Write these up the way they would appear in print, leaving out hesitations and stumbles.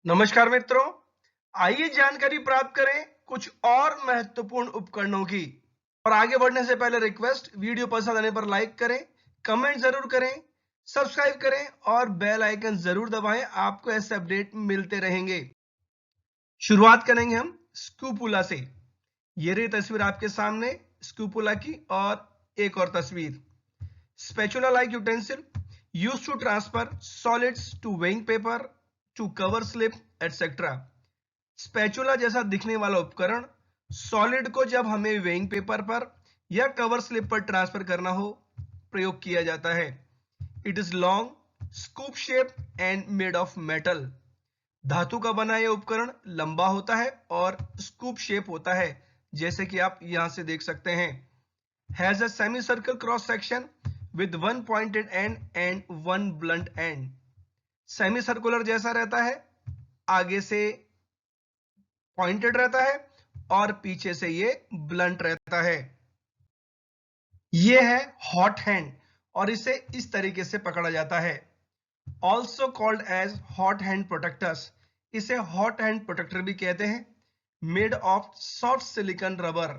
नमस्कार मित्रों। आइए जानकारी प्राप्त करें कुछ और महत्वपूर्ण उपकरणों की। और आगे बढ़ने से पहले रिक्वेस्ट, वीडियो पसंद आने पर लाइक करें, कमेंट जरूर करें, सब्सक्राइब करें और बेल आइकन जरूर दबाएं। आपको ऐसे अपडेट मिलते रहेंगे। शुरुआत करेंगे हम स्कूपुला से। ये रही तस्वीर आपके सामने स्कूपुला की। और एक और तस्वीर, spatula like utensil used to transfer solids to weighing paper to cover slip etc. Spatula जैसा दिखने वाला उपकरण सॉलिड को जब हमें वेइंग पेपर पर या कवर स्लिप पर ट्रांसफर करना हो प्रयोग किया जाता है। It is long, scoop shape and made of metal. धातु का बना यह उपकरण लंबा होता है और स्कूप शेप होता है, जैसे कि आप यहां से देख सकते हैं। Has a semi circle cross section with one pointed end and one blunt end। Semi circular जैसा रहता है, आगे से पॉइंटेड रहता है और पीछे से ये ब्लंट रहता है। ये है हॉट हैंड और इसे इस तरीके से पकड़ा जाता है। Also called as hot hand protectors. इसे हॉट हैंड प्रोटेक्टर भी कहते हैं। Made of soft silicone rubber,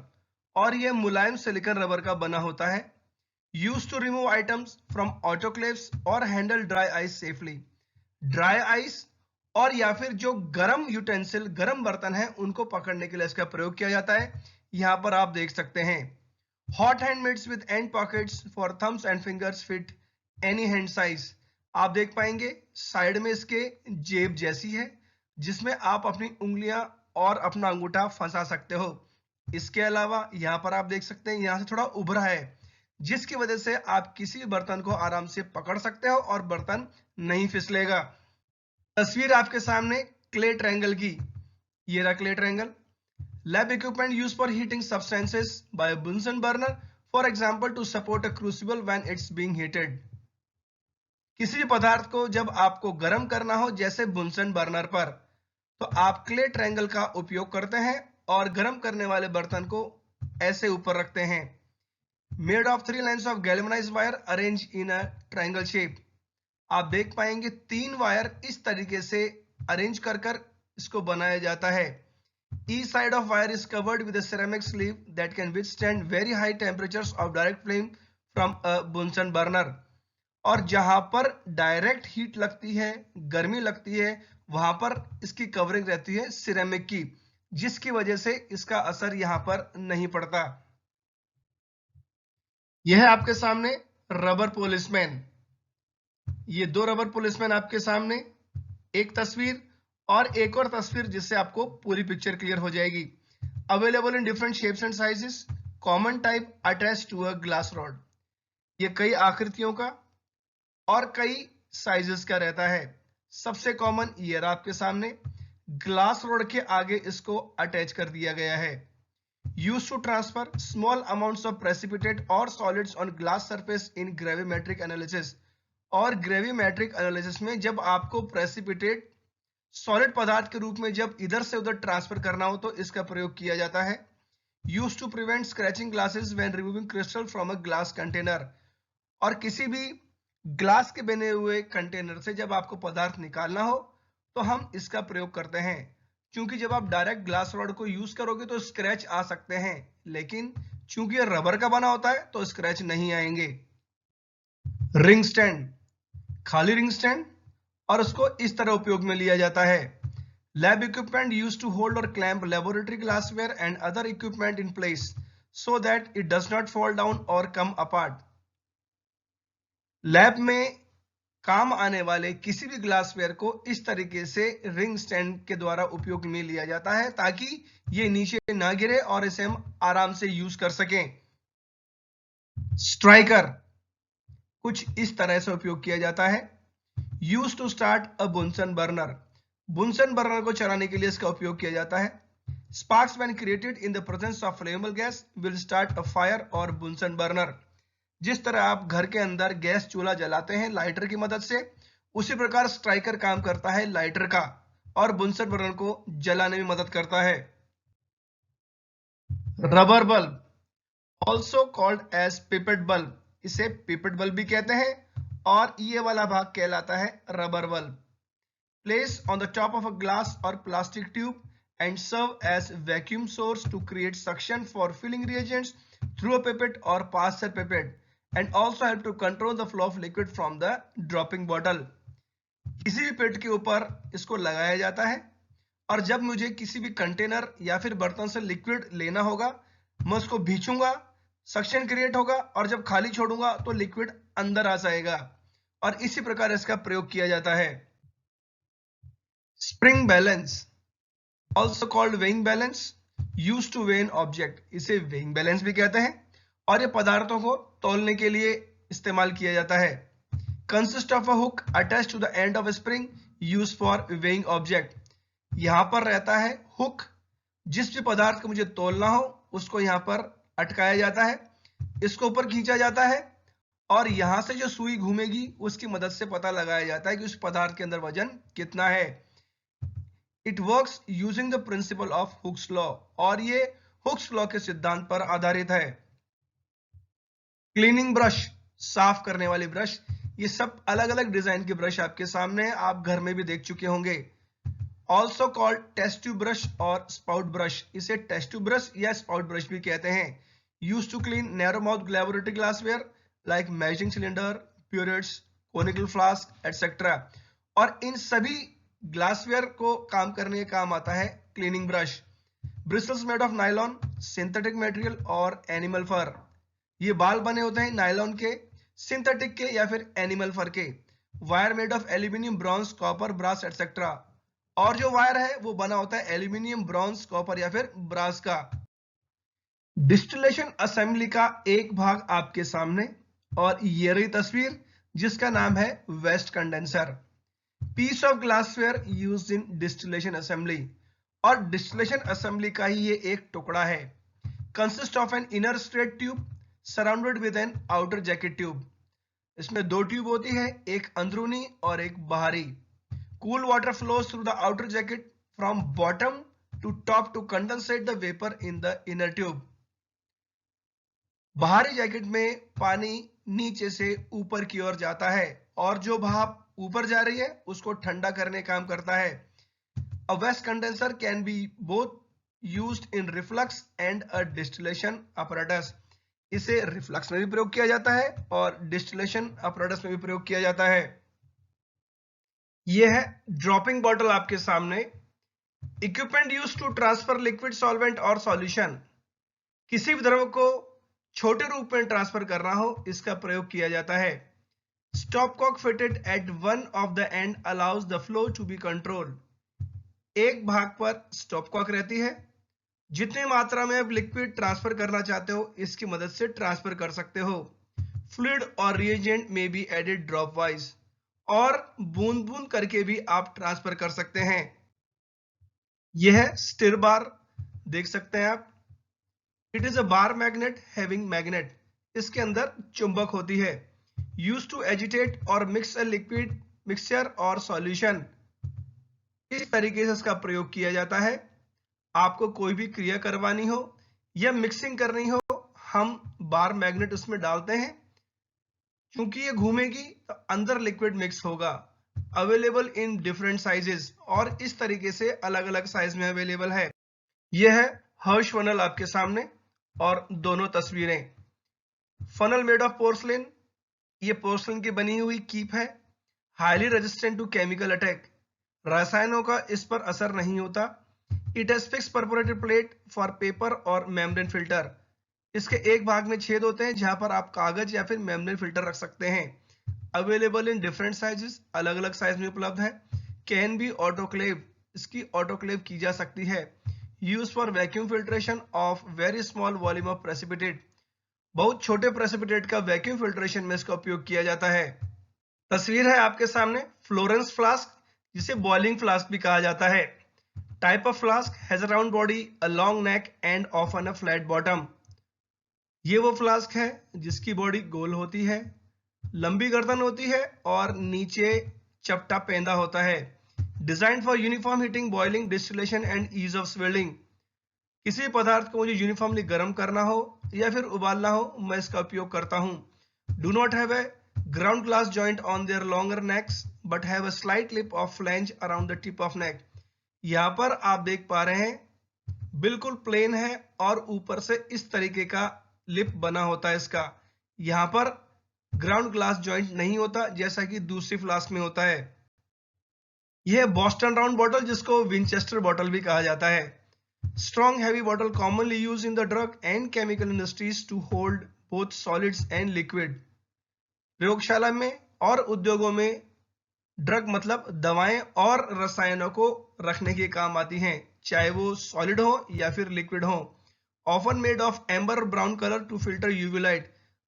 और यह मुलायम सिलिकॉन रबर का बना होता है। Used to remove items from autoclaves or handle dry ice safely। Dry ice और या फिर जो गर्म यूटेंसिल, गर्म बर्तन है, उनको पकड़ने के लिए इसका प्रयोग किया जाता है। यहां पर आप देख सकते हैं। Hot hand mitts with and pockets for thumbs and fingers fit any hand size. आप देख पाएंगे साइड में इसके जेब जैसी है, जिसमें आप अपनी उंगलियां और अपना अंगूठा फंसा सकते हो। इसके अलावा यहां पर आप देख सकते हैं, यहां से थोड़ा उभरा है, जिसकी वजह से आप किसी भी बर्तन को आराम से पकड़ सकते हो और बर्तन नहीं फिसलेगा। तस्वीर आपके सामने क्ले ट्रायंगल की। ये रहा clay triangle. Lab equipment use for heating substances by Bunsen burner, for example to support a crucible when it's being heated. किसी भी पदार्थ को जब आपको गर्म करना हो, जैसे बुंसन बर्नर पर, तो आप क्ले ट्रायंगल का उपयोग करते हैं और गर्म करने वाले बर्तन को ऐसे ऊपर रखते हैं। Made of 3 lines of galvanised wire arrange in a triangle shape. आप देख पाएंगे 3 वायर इस तरीके से अरेंज कर कर इसको बनाया जाता है। Each side of wire is covered with a ceramic sleeve that can withstand very high temperatures of direct flame from a Bunsen burner। और जहां पर डायरेक्ट हीट लगती है, गर्मी लगती है, वहां पर इसकी कवरिंग रहती है सिरेमिक की, जिसकी वजह से इसका असर यहां पर नहीं पड़ता। यह है आपके सामने रबर पुलिसमैन। ये 2 रबर पुलिसमैन आपके सामने, एक तस्वीर और एक और तस्वीर, जिससे आपको पूरी पिक्चर क्लियर हो जाएगी। Available in different shapes and sizes, common type attach to a glass rod. ये कई आकृतियों का और कई साइजेस का रहता है। सबसे कॉमन ये रहा आपके सामने, ग्लास रॉड के आगे इसको अटैच कर दिया गया है। Used to transfer small amounts of precipitate or solids on glass surface in gravimetric analysis। और ग्रेविमेट्रिक एनालिसिस में जब आपको प्रेसिपिटेट सॉलिड पदार्थ के रूप में जब इधर से उधर ट्रांसफर करना हो, तो इसका प्रयोग किया जाता है। Used to prevent scratching glasses when removing crystal from a glass container। और किसी भी ग्लास के बने हुए कंटेनर से जब आपको पदार्थ निकालना हो, तो हम इसका प्रयोग करते हैं। क्योंकि जब आप डायरेक्ट ग्लास रॉड को यूज करोगे तो स्क्रैच आ सकते हैं, लेकिन चूंकि ये रबर का बना होता है तो स्क्रैच नहीं आएंगे। रिंग स्टैंड, खाली रिंग स्टैंड, और उसको इस तरह उपयोग में लिया जाता है। Lab equipment use to hold और clamp laboratory glassware and other equipment in place so that it does not fall down और कम अपार्ट। लैब में काम आने वाले किसी भी ग्लासवेयर को इस तरीके से रिंग स्टैंड के द्वारा उपयोग में लिया जाता है, ताकि ये नीचे ना गिरे और इसे हम आराम से यूज कर सकें। स्ट्राइकर कुछ इस तरह से उपयोग किया जाता है। Use to start a Bunsen burner. Bunsen burner को चलाने के लिए इसका उपयोग किया जाता है। Sparks when created in the presence of flammable gas will start a fire और बुंसन बर्नर। जिस तरह आप घर के अंदर गैस चूल्हा जलाते हैं लाइटर की मदद से, उसी प्रकार स्ट्राइकर काम करता है लाइटर का, और बुंसन बर्नर को जलाने में मदद करता है। Rubber bulb, also called as pipette bulb. इसे पिपेट बल्ब भी कहते हैं, और ये वाला भाग कहलाता है rubber bulb. place on the top of a glass or plastic tube and serve as vacuum source to create suction for filling reagents through a pipette or passer pipette, and also help to control the flow of liquid from the dropping bottle. किसी भी पेट के ऊपर इसको लगाया जाता है और जब मुझे किसी भी कंटेनर या फिर बर्तन से लिक्विड लेना होगा, मैं उसको भींचूंगा, सक्शन क्रिएट होगा और जब खाली छोड़ूंगा तो लिक्विड अंदर आ जाएगा और इसी प्रकार इसका प्रयोग किया जाता है। Spring balance, also called weighing balance, used to weigh an object, इसे वेइंग बैलेंस भी कहते हैं और ये पदार्थों को तौलने के लिए इस्तेमाल किया जाता है। Consist of a hook attached to the end of spring used for weighing object, यहां पर रहता है हुक, जिस भी पदार्थ को मुझे तौलना हो उसको यहां पर अटकाया जाता है, इसको ऊपर खींचा जाता है और यहां से जो सुई घूमेगी उसकी मदद से पता लगाया जाता है कि उस पदार्थ के अंदर वजन कितना है। It works using the principle of Hooke's law, और ये हुक्स लॉ के सिद्धांत पर आधारित है। क्लीनिंग ब्रश, साफ करने वाली ब्रश, ये सब अलग अलग डिजाइन के ब्रश आपके सामने हैं, आप घर में भी देख चुके होंगे। Also called test tube brush और स्पाउट ब्रश, इसे टेस्ट ट्यूब ब्रश या स्पाउट ब्रश भी कहते हैं। Used to clean narrow mouth laboratory glassware like measuring cylinder, burettes, conical flask etcetera, और इन सभी ग्लासवेयर को काम करने का काम आता है cleaning brush. Bristles made of nylon, synthetic material और एनिमल फर, ये बाल बने होते हैं नायलॉन के, सिंथेटिक के या फिर एनिमल फर के। Wire made of aluminium, bronze, copper, brass etcetera, और जो वायर है वो बना होता है एल्यूमिनियम, ब्रॉन्ज, कॉपर या फिर ब्रास का। डिस्टिलेशन असेंबली का एक भाग आपके सामने, और ये रही तस्वीर जिसका नाम है West condenser. Piece of glassware used in distillation assembly, और डिस्टिलेशन असेंबली का ही ये एक टुकड़ा है। Consist of an inner straight tube surrounded with an outer jacket tube, इसमें दो ट्यूब होती है, एक अंदरूनी और एक बाहरी। Cool water flows through the outer jacket from bottom to top to condensate the vapour in the inner tube. बाहरी जैकेट में पानी नीचे से ऊपर की ओर जाता है और जो भाप ऊपर जा रही है उसको ठंडा करने का काम करता है। A West condenser can be both used in reflux and a distillation apparatus, इसे रिफ्लक्स में भी प्रयोग किया जाता है और डिस्टिलेशन अपैरेटस में भी प्रयोग किया जाता है। यह है ड्रॉपिंग बॉटल आपके सामने। Equipment used to transfer liquid, solvent और सॉल्यूशन, किसी भी द्रव को छोटे रूप में ट्रांसफर करना हो इसका प्रयोग किया जाता है। Stopcock fitted at one of the end allows the flow to be controlled, एक भाग पर स्टॉपकॉक रहती है, जितनी मात्रा में आप लिक्विड ट्रांसफर करना चाहते हो इसकी मदद से ट्रांसफर कर सकते हो। फ्लूइड और रिएजेंट में बी एडेड ड्रॉप वाइज, और बूंद बूंद करके भी आप ट्रांसफर कर सकते हैं। यह है स्टिर बार, देख सकते हैं आप। It is a bar magnet having magnet, इसके अंदर चुंबक होती है। यूज्ड टू एजिटेट और मिक्स अ लिक्विड मिक्सचर और सॉल्यूशन, इस तरीके से इसका प्रयोग किया जाता है। आपको कोई भी क्रिया करवानी हो या मिक्सिंग करनी हो, हम बार मैग्नेट उसमें डालते हैं, क्योंकि ये घूमेगी तो अंदर लिक्विड मिक्स होगा। अवेलेबल इन डिफरेंट साइजेस, और इस तरीके से अलग अलग साइज में अवेलेबल है। यह है हर्ष फनल आपके सामने और दोनों तस्वीरें। फनल मेड ऑफ पोर्सलिन, ये पोर्सलिन की बनी हुई कीप है। Highly resistant to chemical attack, रसायनों का इस पर असर नहीं होता। It has fix perforated plate for paper और मेम्ब्रेन फिल्टर, इसके एक भाग में छेद होते हैं जहां पर आप कागज या फिर मेम्ब्रेन फिल्टर रख सकते हैं। अवेलेबल इन डिफरेंट साइजेस, अलग अलग साइज में उपलब्ध है। कैन बी ऑटोक्लेव, इसकी ऑटोक्लेव की जा सकती है। Use for vacuum filtration of very small volume of precipitate, बहुत छोटे प्रेसिपिटेट का वैक्यूम फिल्ट्रेशन में इसका उपयोग किया जाता है। तस्वीर है आपके सामने फ्लोरेंस फ्लास्क, जिसे बॉइलिंग फ्लास्क भी कहा जाता है। Type of flask has a round body, a long neck and often a flat bottom, ये वो फ्लास्क है जिसकी बॉडी गोल होती है, लंबी गर्दन होती है और नीचे चपटा पेंदा होता है। Design for uniform heating, boiling, distillation and ease of swelling, किसी पदार्थ को मुझे यूनिफॉर्मली गर्म करना हो या फिर उबालना हो, मैं इसका उपयोग करता हूं। Do not have a ground glass joint on their longer next, but have a slight lip of flange around the tip of neck. यहाँ पर आप देख पा रहे हैं बिल्कुल प्लेन है और ऊपर से इस तरीके का लिप बना होता है इसका। यहाँ पर ग्राउंड ग्लास जॉइंट नहीं होता जैसा कि दूसरी फ्लास्क में होता है। यह बॉस्टन राउंड बॉटल जिसको विंचेस्टर बॉटल भी कहा जाता है। Strong heavy bottle commonly used in the drug and chemical industries to hold both solids and liquid. प्रयोगशाला में और उद्योगों में ड्रग मतलब दवाएं और रसायनों को रखने के काम आती हैं, चाहे वो सॉलिड हो या फिर लिक्विड हो। Often made of amber brown color to filter UV light.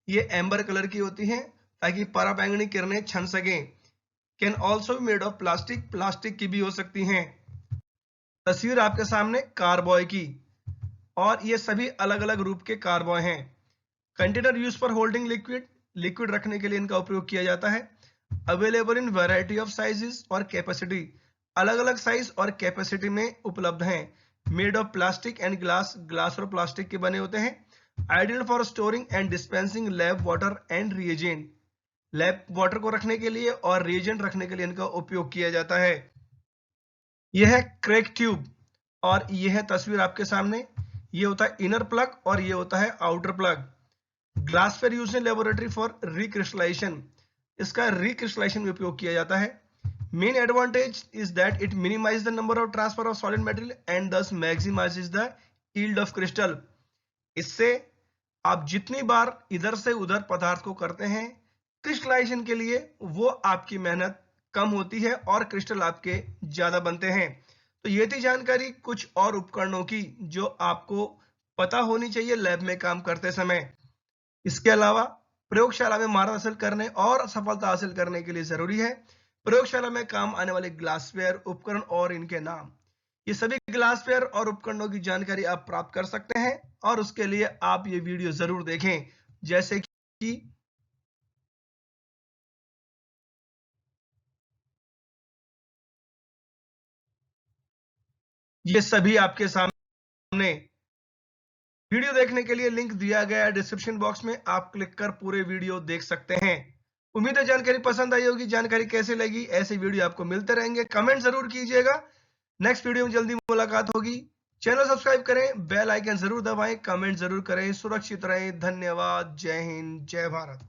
ये एम्बर कलर की होती हैं ताकि पराबैंगनी किरणें छन सकें। Can also be made of plastic. Plastic की भी हो सकती हैं। तस्वीर आपके सामने कारबॉय की, और ये सभी अलग अलग रूप के कारबॉय हैं। Container use for holding liquid रखने के लिए इनका उपयोग किया जाता है। Available in variety of sizes और कैपेसिटी, अलग अलग साइज और कैपेसिटी में उपलब्ध हैं। Made of plastic and glass और प्लास्टिक के बने होते हैं। Ideal for storing and dispensing lab water and reagent, lab water को रखने के लिए और रिएजेंट रखने के लिए इनका उपयोग किया जाता है। यह है क्रैक ट्यूब, और यह है तस्वीर आपके सामने, ये होता है इनर प्लग और ये होता है outer plug. Glass fair use in laboratory for recrystallisation, इसका रिक्रिस्टलाइजेशन में उपयोग किया जाता है। Main advantage is that it minimise the number of transfer of solid material and दस मैक्सिमाइजेज द यील्ड ऑफ क्रिस्टल। इससे आप जितनी बार इधर से उधर पदार्थ को करते हैं क्रिस्टलाइजेशन के लिए, वो आपकी मेहनत कम होती है और क्रिस्टल आपके ज्यादा बनते हैं। तो ये थी जानकारी कुछ और उपकरणों की जो आपको पता होनी चाहिए लैब में काम करते समय। इसके अलावा प्रयोगशाला में महारत हासिल करने और सफलता हासिल करने के लिए जरूरी है प्रयोगशाला में काम आने वाले ग्लासवेयर उपकरण और इनके नाम। ये सभी ग्लासवेयर और उपकरणों की जानकारी आप प्राप्त कर सकते हैं, और उसके लिए आप ये वीडियो जरूर देखें, जैसे कि ये सभी आपके सामने। वीडियो देखने के लिए लिंक दिया गया है डिस्क्रिप्शन बॉक्स में, आप क्लिक कर पूरे वीडियो देख सकते हैं। उम्मीद है जानकारी पसंद आई होगी। जानकारी कैसे लगी, ऐसे वीडियो आपको मिलते रहेंगे, कमेंट जरूर कीजिएगा। नेक्स्ट वीडियो में जल्दी मुलाकात होगी। चैनल सब्सक्राइब करें, बेल आइकन जरूर दबाएं, कमेंट जरूर करें। सुरक्षित रहें। धन्यवाद। जय हिंद, जय भारत।